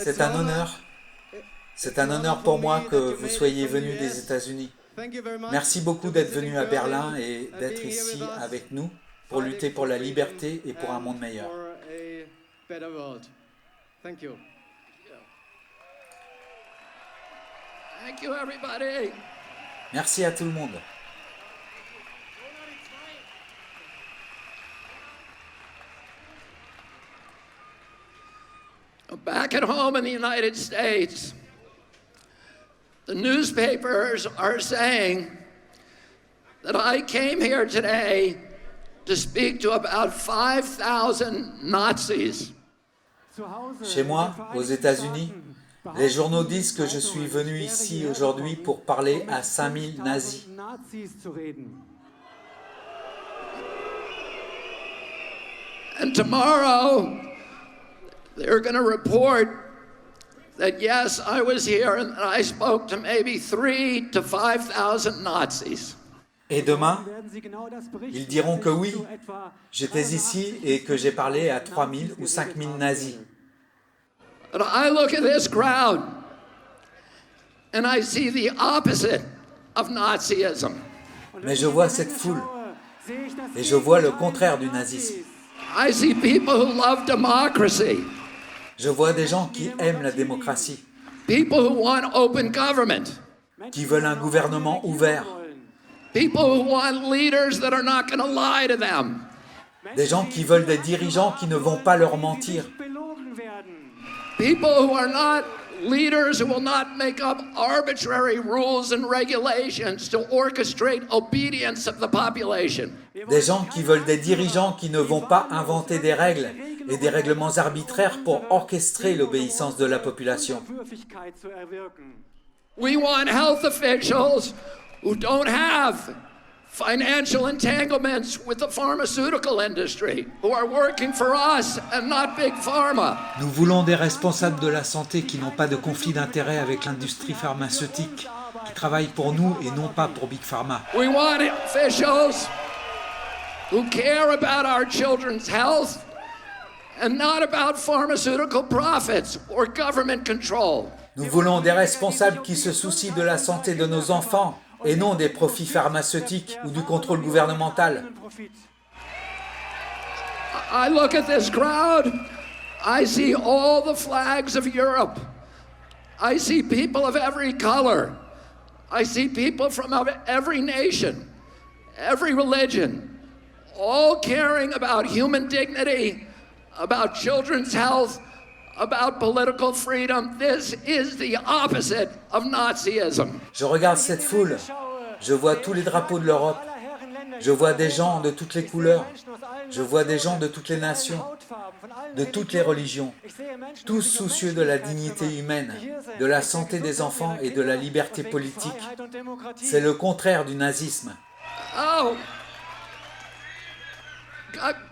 C'est un honneur. C'est un honneur pour moi que vous soyez venus des États-Unis. Merci beaucoup d'être venus à Berlin et d'être ici avec nous pour lutter pour la liberté et pour un monde meilleur. Merci à tout le monde. Back at home in the United States, the newspapers are saying that I came here today to speak to about 5,000 Nazis. Chez moi, aux États-Unis, les journaux disent que je suis venu ici aujourd'hui pour parler à 5000 nazis. And tomorrow, they're going to report that yes, I was here and I spoke to maybe 3,000 to 5,000 Nazis. Et demain, ils diront que oui, j'étais ici et que j'ai parlé à 3000 ou 5000 nazis. And I look at this crowd and I see the opposite of Nazism. Mais je vois cette foule et je vois le contraire du nazisme. I see people who love democracy. Je vois des gens qui aiment la démocratie, People who want open government. qui veulent un gouvernement ouvert, People who want leaders that are not going to lie to them. des gens qui veulent des dirigeants qui ne vont pas leur mentir, People who are not leaders who will not make up arbitrary rules and regulations to orchestrate obedience of the population. des gens qui veulent des dirigeants qui ne vont pas inventer des règles et des règlements arbitraires pour orchestrer l'obéissance de la population. We want health officials who don't have financial entanglements with the pharmaceutical industry, who are working for us and not big pharma. Nous voulons des responsables de la santé qui n'ont pas de conflit d'intérêt avec l'industrie pharmaceutique, qui travaillent pour nous et non pas pour Big Pharma. We want officials who care about our children's health and not about pharmaceutical profits or government control. Nous voulons des responsables qui se soucient de la santé de nos enfants et non des profits pharmaceutiques ou du contrôle gouvernemental. I look at this crowd, I see all the flags of Europe. I see people of every color. I see people from every nation, every religion, all caring about human dignity, about children's health, about political freedom. This is the opposite of Nazism. Je regarde cette foule, je vois tous les drapeaux de l'Europe, je vois des gens de toutes les couleurs, je vois des gens de toutes les nations, de toutes les religions, tous soucieux de la dignité humaine, de la santé des enfants et de la liberté politique. C'est le contraire du nazisme. Oh,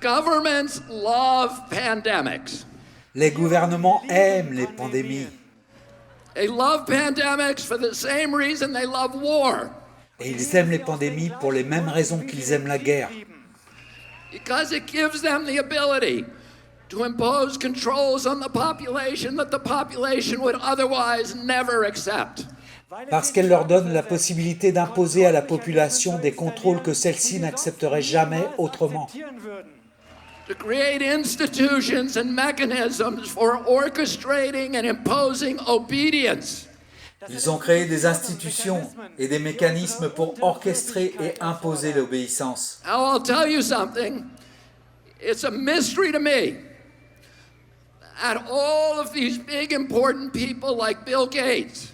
governments love pandemics. Les gouvernements aiment les pandémies. They love pandemics for the same reason they love war. Et ils aiment les pandémies pour les mêmes raisons qu'ils aiment la guerre. Because it gives them the ability to impose controls on the population that the population would otherwise never accept. Parce qu'elle leur donne la possibilité d'imposer à la population des contrôles que celle-ci n'accepterait jamais autrement. To create institutions and mechanisms for orchestrating and imposing obedience. Ils ont créé des institutions et des mécanismes pour orchestrer et imposer l'obéissance. Now I'll tell you something. It's a mystery to me that all of these big important people like Bill Gates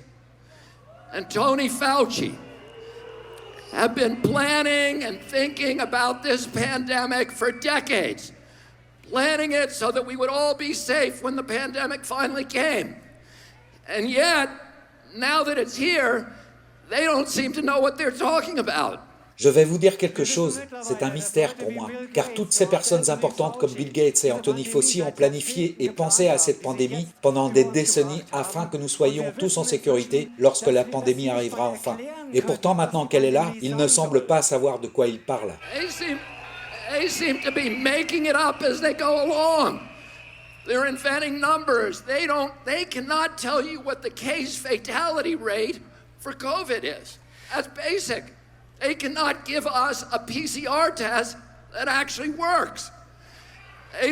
and Tony Fauci have been planning and thinking about this pandemic for decades. Planning it so that we would all be safe when the pandemic finally came. And yet, now that it's here, they don't seem to know what they're talking about. Je vais vous dire quelque chose, c'est un mystère pour moi, car toutes ces personnes importantes comme Bill Gates et Anthony Fauci ont planifié et pensé à cette pandémie pendant des décennies afin que nous soyons tous en sécurité lorsque la pandémie arrivera enfin. Et pourtant, maintenant qu'elle est là, ils ne semblent pas savoir de quoi ils parlent. They seem to be making it up as they go along. They're inventing numbers. They cannot tell you what the case fatality rate for COVID is. That's basic. They cannot give us a PCR test that actually works. They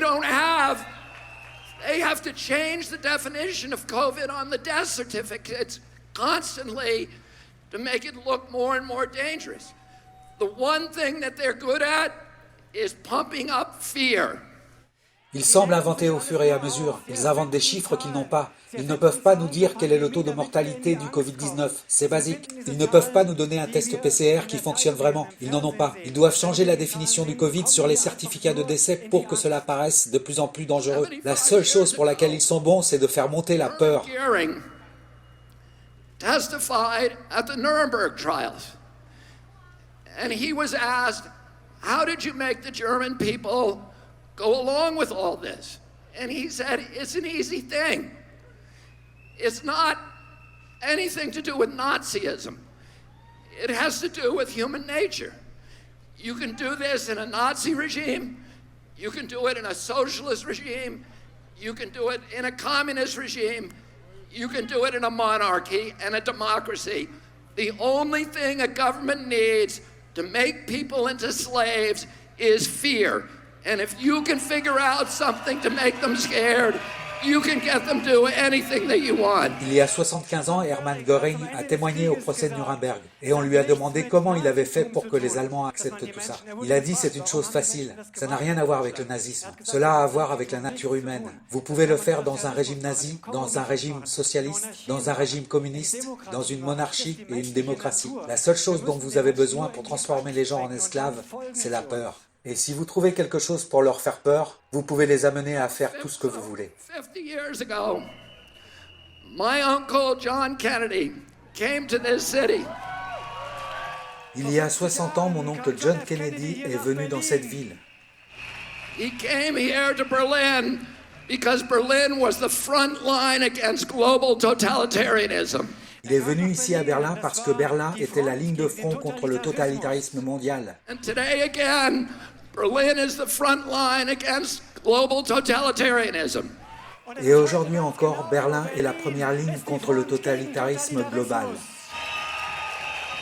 have to change the definition of COVID on the death certificates constantly to make it look more and more dangerous. The one thing that they're good at is pumping up fear. Ils semblent inventer au fur et à mesure. Ils inventent des chiffres qu'ils n'ont pas. Ils ne peuvent pas nous dire quel est le taux de mortalité du Covid-19. C'est basique. Ils ne peuvent pas nous donner un test PCR qui fonctionne vraiment. Ils n'en ont pas. Ils doivent changer la définition du Covid sur les certificats de décès pour que cela paraisse de plus en plus dangereux. La seule chose pour laquelle ils sont bons, c'est de faire monter la peur. Testified at the Nuremberg trials. And he was asked, how did you make the German people go along with all this? And he said, it's an easy thing. It's not anything to do with Nazism. It has to do with human nature. You can do this in a Nazi regime. You can do it in a socialist regime. You can do it in a communist regime. You can do it in a monarchy and a democracy. The only thing a government needs to make people into slaves is fear. And if you can figure out something to make them scared, you can get them to do anything that you want. Il y a 75 ans, Hermann Göring a témoigné au procès de Nuremberg et on lui a demandé comment il avait fait pour que les Allemands acceptent tout ça. Il a dit c'est une chose facile, ça n'a rien à voir avec le nazisme, cela a à voir avec la nature humaine. Vous pouvez le faire dans un régime nazi, dans un régime socialiste, dans un régime communiste, dans une monarchie et une démocratie. La seule chose dont vous avez besoin pour transformer les gens en esclaves, c'est la peur. Et si vous trouvez quelque chose pour leur faire peur, vous pouvez les amener à faire tout ce que vous voulez. 50 years ago, my uncle John Kennedy came to this city. Il y a 60 ans, mon oncle John Kennedy est venu dans cette ville. He came here to Berlin because Berlin was the front line against global totalitarianism. Il est venu ici à Berlin parce que Berlin était la ligne de front contre le totalitarisme mondial. And today again, Berlin is the front line against global totalitarianism. Et aujourd'hui encore, Berlin est la première ligne contre le totalitarisme global.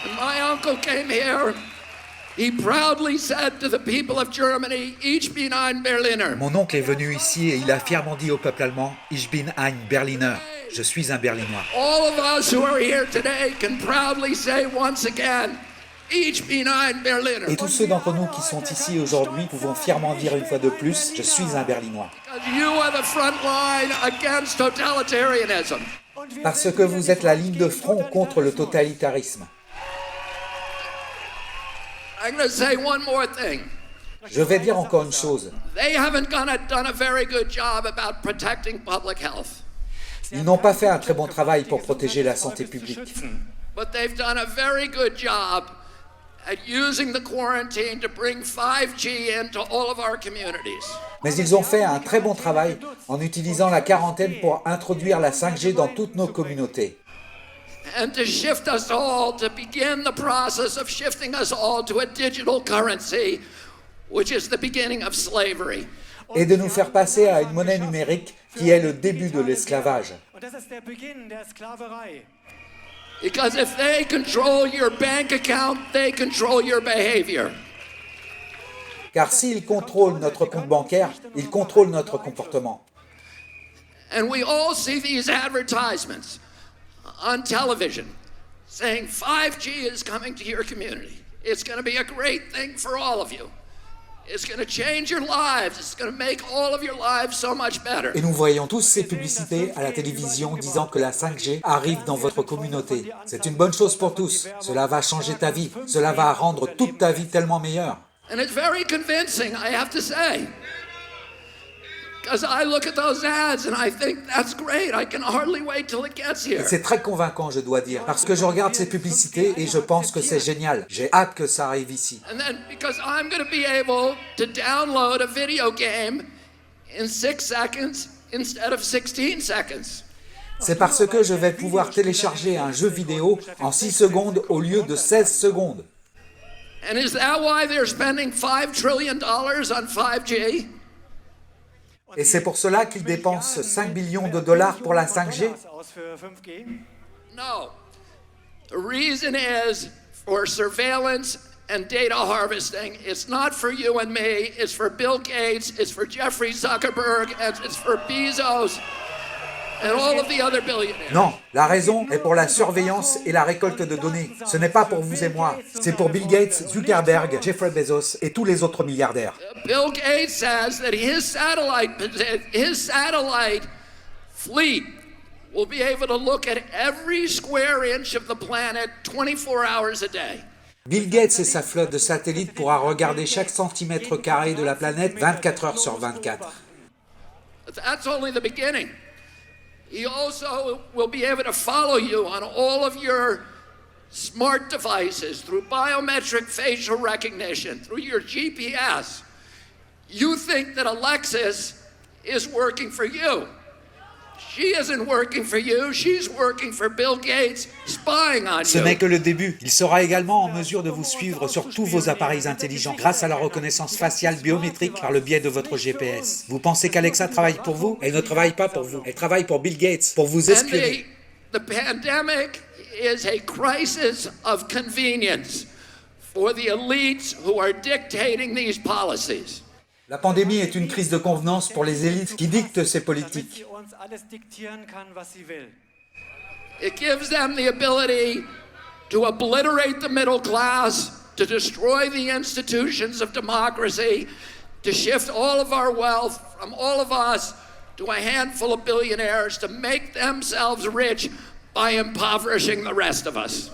And my uncle came here. He proudly said to the people of Germany, "Ich bin ein Berliner." Mon oncle est venu ici et il a fièrement dit au peuple allemand, Ich bin ein Berliner. Je suis un Berlinois. All of us who are here today can proudly say once again, Ich bin ein Berliner. Et tous ceux d'entre nous qui sont ici aujourd'hui pouvons fièrement dire une fois de plus, je suis un Berlinois. Because you are the front line against totalitarianism. Parce que vous êtes la ligne de front contre le totalitarisme. I'm going to say one more thing. Je vais dire encore une chose. They haven't done a very good job about protecting public health. Ils n'ont pas fait un très bon travail pour protéger la santé publique. But they've done a very good job at using the quarantine to bring 5G into all of our communities. Mais ils ont fait un très bon travail en utilisant la quarantaine pour introduire la 5G dans toutes nos communautés. And to shift us all, to begin the process of shifting us all to a digital currency, which is the beginning of slavery. Et de nous faire passer à une monnaie numérique qui est le début de l'esclavage. Because if they control your bank account, they control your behavior. Car s'ils contrôlent notre compte bancaire, ils contrôlent notre comportement. And we all see these advertisements on television saying 5G is coming to your community. It's going to be a great thing for all of you. It's going to change your lives. It's going to make all of your lives so much better. Et nous voyons tous ces publicités à la télévision disant que la 5G arrive dans votre communauté. C'est une bonne chose pour tous. Cela va changer ta vie. Cela va rendre toute ta vie tellement meilleure. And it's very convincing, I have to say. Because I look at those ads and I think that's great. I can hardly wait till it gets here. C'est très convaincant, je dois dire, parce que je regarde ces publicités et je pense que c'est génial. J'ai hâte que ça arrive ici. And then because I'm going to be able to download a video game in 6 seconds instead of 16 seconds. C'est parce que je vais pouvoir télécharger un jeu vidéo en 6 secondes au lieu de 16 secondes. And is that why they're spending $5 trillion on 5G? Et c'est pour cela qu'ils dépensent 5 billions de dollars pour la 5G? No. The reason is for surveillance and data harvesting. It's not for you and me. It's for Bill Gates. It's for Jeffrey Zuckerberg. And it's for Bezos and all of the other billionaires. Non, la raison est pour la surveillance et la récolte de données. Ce n'est pas pour vous et moi. C'est pour Bill Gates, Zuckerberg, Jeffrey Bezos et tous les autres milliardaires. Bill Gates says that his satellite fleet will be able to look at every square inch of the planet 24 hours a day. Bill Gates et sa flotte de satellites pourra regarder chaque centimètre carré de la planète 24 heures sur 24. That's only the beginning. He also will be able to follow you on all of your smart devices through biometric facial recognition, through your GPS. You think that Alexis is working for you. She isn't working for you, she's working for Bill Gates, spying on you. Ce n'est que le début. Il sera également en mesure de vous suivre sur tous vos appareils intelligents grâce à la reconnaissance faciale biométrique par le biais de votre GPS. Vous pensez qu'Alexa travaille pour vous? Elle ne travaille pas pour vous. Elle travaille pour Bill Gates, pour vous espionner. The pandemic is a crisis of convenience for the elites who are dictating these policies. La pandémie est une crise de convenance pour les élites qui dictent ces politiques. It gives them the ability to obliterate the middle class, to destroy the institutions of democracy, to shift all of our wealth from all of us to a handful of billionaires, to make themselves rich by impoverishing the rest of us.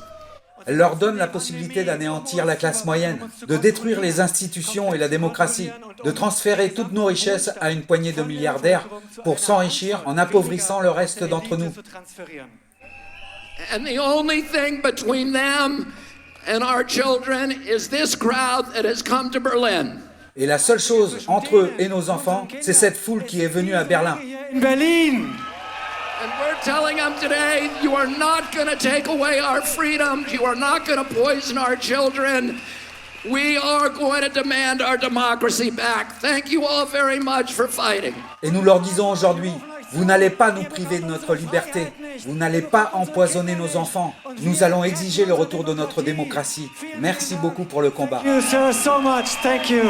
Elle leur donne la possibilité d'anéantir la classe moyenne, de détruire les institutions et la démocratie, de transférer toutes nos richesses à une poignée de milliardaires pour s'enrichir en appauvrissant le reste d'entre nous. And the only thing between them and our children is this crowd that has come to Berlin. Et la seule chose entre eux et nos enfants, c'est cette foule qui est venue à Berlin. And we're telling them today, you are not going to take away our freedoms. You are not going to poison our children. We are going to demand our democracy back. Thank you all very much for fighting. Et nous leur disons aujourd'hui, vous n'allez pas nous priver de notre liberté. Vous n'allez pas empoisonner nos enfants. Nous allons exiger le retour de notre démocratie. Merci beaucoup pour le combat. Thank you, sir, so much. Thank you.